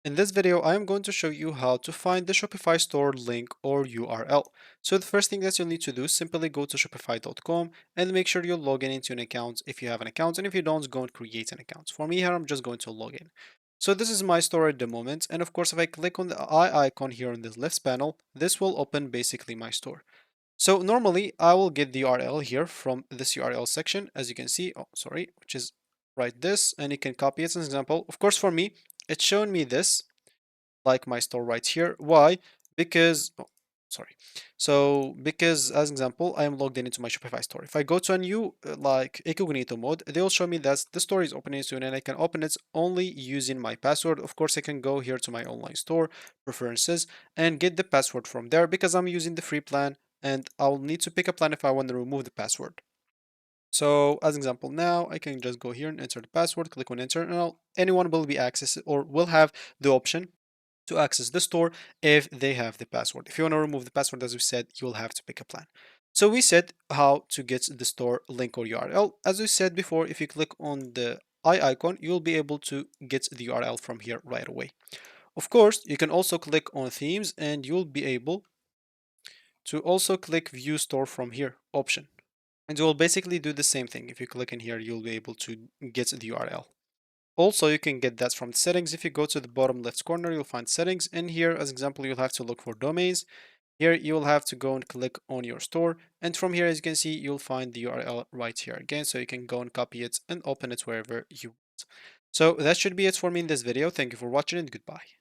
In this video, I am going to show you how to find the Shopify store link or URL. So the first thing that you'll need to do is simply go to shopify.com and make sure you log in into an account if you have an account, and if you don't, go and create an account. For me here, I'm just going to log in. So this is my store at the moment, and of course if I click on the eye icon here on this left panel, this will open basically my store. So normally I will get the URL here from this URL section, as you can see, which is right this, and you can copy it as an example. Of course, for me, it's showing me this, like my store right here. Why? Because, sorry. So because as an example, I am logged in into my Shopify store. If I go to a new like incognito mode, they'll show me that the store is opening soon and I can open it only using my password. Of course, I can go here to my online store preferences and get the password from there because I'm using the free plan, and I'll need to pick a plan if I want to remove the password. So as an example, now I can just go here and enter the password, click on enter, and anyone will be access or will have the option to access the store if they have the password. If you want to remove the password, as we said, you will have to pick a plan. So we said how to get the store link or URL. As we said before, if you click on the eye icon, you'll be able to get the URL from here right away. Of course, you can also click on themes and you'll be able to also click view store from here option. And you will basically do the same thing. If you click in here, you'll be able to get the URL. Also, you can get that from settings. If you go to the bottom left corner, you'll find settings. And here, as example, you'll have to look for domains. Here, you'll have to go and click on your store. And from here, as you can see, you'll find the URL right here again. So you can go and copy it and open it wherever you want. So that should be it for me in this video. Thank you for watching and goodbye.